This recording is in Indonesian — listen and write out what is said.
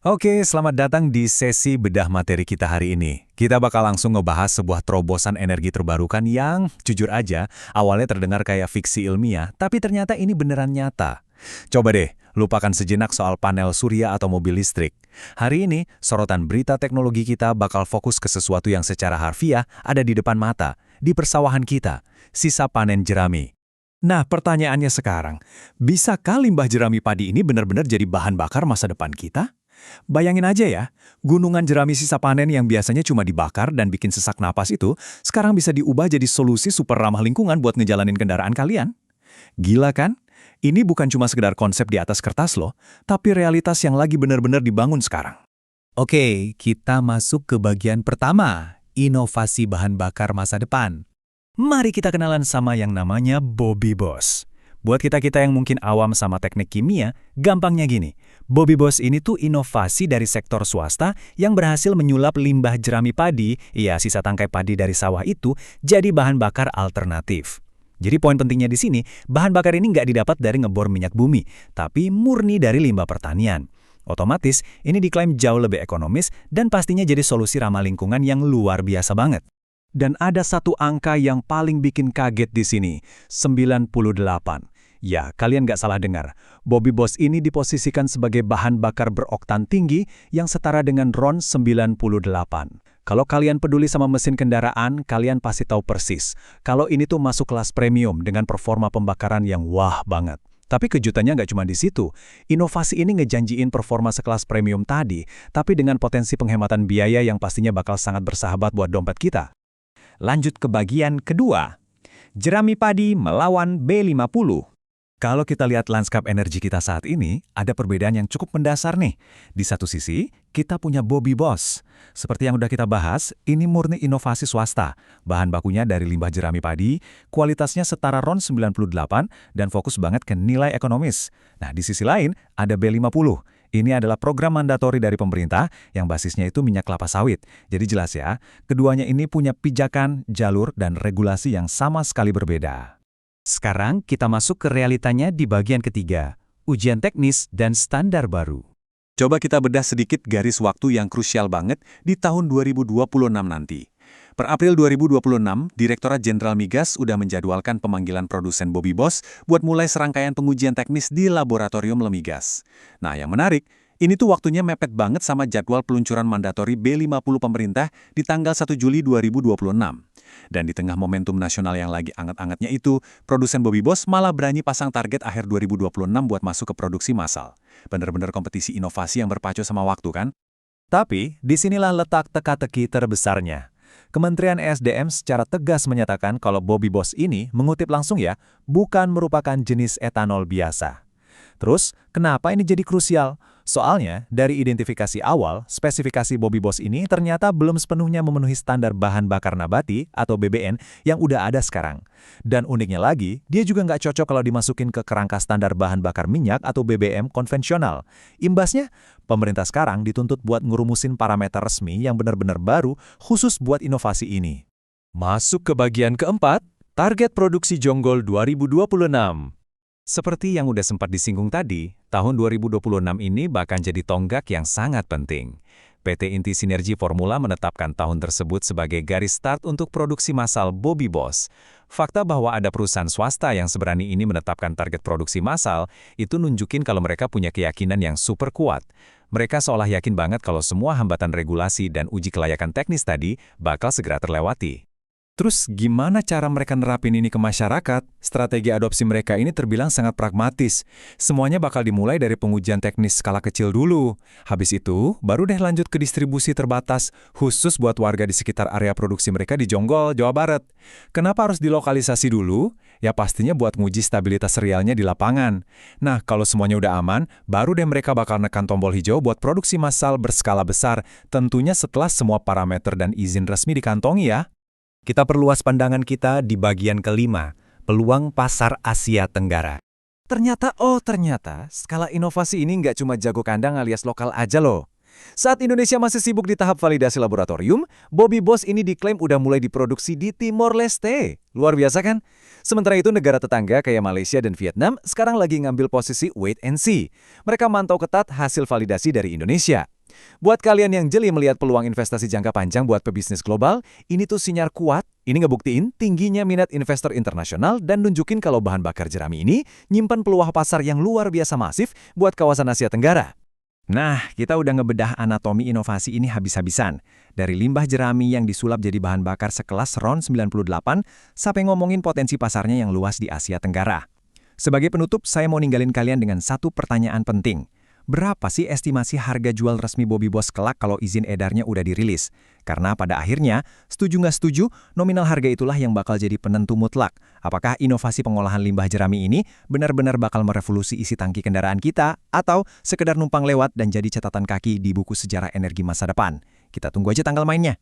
Oke, selamat datang di sesi bedah materi kita hari ini. Kita bakal langsung ngebahas sebuah terobosan energi terbarukan yang, jujur aja, awalnya terdengar kayak fiksi ilmiah, tapi ternyata ini beneran nyata. Coba deh, lupakan sejenak soal panel surya atau mobil listrik. Hari ini, sorotan berita teknologi kita bakal fokus ke sesuatu yang secara harfiah ada di depan mata, di persawahan kita, sisa panen jerami. Nah, pertanyaannya sekarang, bisakah limbah jerami padi ini benar-benar jadi bahan bakar masa depan kita? Bayangin aja ya, gunungan jerami sisa panen yang biasanya cuma dibakar dan bikin sesak napas itu, sekarang bisa diubah jadi solusi super ramah lingkungan buat ngejalanin kendaraan kalian. Gila kan? Ini bukan cuma sekedar konsep di atas kertas loh, tapi realitas yang lagi benar-benar dibangun sekarang. Oke, kita masuk ke bagian pertama, inovasi bahan bakar masa depan. Mari kita kenalan sama yang namanya Bobby Boss. Buat kita-kita yang mungkin awam sama teknik kimia, gampangnya gini. Bobby Boss ini tuh inovasi dari sektor swasta yang berhasil menyulap limbah jerami padi, sisa tangkai padi dari sawah itu, jadi bahan bakar alternatif. Jadi poin pentingnya di sini, bahan bakar ini nggak didapat dari ngebor minyak bumi, tapi murni dari limbah pertanian. Otomatis, ini diklaim jauh lebih ekonomis dan pastinya jadi solusi ramah lingkungan yang luar biasa banget. Dan ada satu angka yang paling bikin kaget di sini, 98. Ya, kalian nggak salah dengar. Bobby Boss ini diposisikan sebagai bahan bakar beroktan tinggi yang setara dengan RON 98. Kalau kalian peduli sama mesin kendaraan, kalian pasti tahu persis. Kalau ini tuh masuk kelas premium dengan performa pembakaran yang wah banget. Tapi kejutannya nggak cuma di situ. Inovasi ini ngejanjiin performa sekelas premium tadi, tapi dengan potensi penghematan biaya yang pastinya bakal sangat bersahabat buat dompet kita. Lanjut ke bagian kedua. Jerami padi melawan B50. Kalau kita lihat lanskap energi kita saat ini, ada perbedaan yang cukup mendasar nih. Di satu sisi, kita punya Bobby Boss. Seperti yang udah kita bahas, ini murni inovasi swasta. Bahan bakunya dari limbah jerami padi, kualitasnya setara RON 98, dan fokus banget ke nilai ekonomis. Nah, di sisi lain, ada B50. Ini adalah program mandatori dari pemerintah yang basisnya itu minyak kelapa sawit. Jadi jelas ya, keduanya ini punya pijakan, jalur, dan regulasi yang sama sekali berbeda. Sekarang kita masuk ke realitanya di bagian ketiga, ujian teknis dan standar baru. Coba kita bedah sedikit garis waktu yang krusial banget di tahun 2026 nanti. Per April 2026, Direktorat Jenderal Migas udah menjadwalkan pemanggilan produsen Bobby Boss buat mulai serangkaian pengujian teknis di laboratorium Lemigas. Nah, yang menarik, ini tuh waktunya mepet banget sama jadwal peluncuran mandatori B50 pemerintah di tanggal 1 Juli 2026. Dan di tengah momentum nasional yang lagi anget-angetnya itu, produsen Bobby Boss malah berani pasang target akhir 2026 buat masuk ke produksi massal. Bener-bener kompetisi inovasi yang berpacu sama waktu kan? Tapi, disinilah letak teka-teki terbesarnya. Kementerian ESDM secara tegas menyatakan kalau Bobby Boss ini, mengutip langsung ya, bukan merupakan jenis etanol biasa. Terus, kenapa ini jadi krusial? Soalnya, dari identifikasi awal, spesifikasi Bobby Boss ini ternyata belum sepenuhnya memenuhi standar bahan bakar nabati atau BBN yang udah ada sekarang. Dan uniknya lagi, dia juga nggak cocok kalau dimasukin ke kerangka standar bahan bakar minyak atau BBM konvensional. Imbasnya, pemerintah sekarang dituntut buat ngurumusin parameter resmi yang benar-benar baru khusus buat inovasi ini. Masuk ke bagian keempat, target produksi Jonggol 2026. Seperti yang udah sempat disinggung tadi, tahun 2026 ini bahkan jadi tonggak yang sangat penting. PT Inti Sinergi Formula menetapkan tahun tersebut sebagai garis start untuk produksi massal Bobby Boss. Fakta bahwa ada perusahaan swasta yang seberani ini menetapkan target produksi massal, itu nunjukin kalau mereka punya keyakinan yang super kuat. Mereka seolah yakin banget kalau semua hambatan regulasi dan uji kelayakan teknis tadi bakal segera terlewati. Terus gimana cara mereka nerapin ini ke masyarakat? Strategi adopsi mereka ini terbilang sangat pragmatis. Semuanya bakal dimulai dari pengujian teknis skala kecil dulu. Habis itu, baru deh lanjut ke distribusi terbatas, khusus buat warga di sekitar area produksi mereka di Jonggol, Jawa Barat. Kenapa harus dilokalisasi dulu? Ya pastinya buat nguji stabilitas serialnya di lapangan. Nah, kalau semuanya udah aman, baru deh mereka bakal nekan tombol hijau buat produksi massal berskala besar, tentunya setelah semua parameter dan izin resmi dikantongi ya. Kita perluas pandangan kita di bagian kelima, peluang pasar Asia Tenggara. Ternyata skala inovasi ini nggak cuma jago kandang alias lokal aja loh. Saat Indonesia masih sibuk di tahap validasi laboratorium, Bobby Boss ini diklaim udah mulai diproduksi di Timor Leste. Luar biasa kan? Sementara itu negara tetangga kayak Malaysia dan Vietnam sekarang lagi ngambil posisi wait and see. Mereka mantau ketat hasil validasi dari Indonesia. Buat kalian yang jeli melihat peluang investasi jangka panjang buat pebisnis global, ini tuh sinyal kuat. Ini ngebuktiin tingginya minat investor internasional dan nunjukin kalau bahan bakar jerami ini nyimpan peluang pasar yang luar biasa masif buat kawasan Asia Tenggara. Nah, kita udah ngebedah anatomi inovasi ini habis-habisan. Dari limbah jerami yang disulap jadi bahan bakar sekelas RON 98, sampai ngomongin potensi pasarnya yang luas di Asia Tenggara. Sebagai penutup, saya mau ninggalin kalian dengan satu pertanyaan penting. Berapa sih estimasi harga jual resmi Bobby Boss kelak kalau izin edarnya udah dirilis? Karena pada akhirnya, setuju nggak setuju, nominal harga itulah yang bakal jadi penentu mutlak. Apakah inovasi pengolahan limbah jerami ini benar-benar bakal merevolusi isi tangki kendaraan kita, atau sekedar numpang lewat dan jadi catatan kaki di buku sejarah energi masa depan? Kita tunggu aja tanggal mainnya.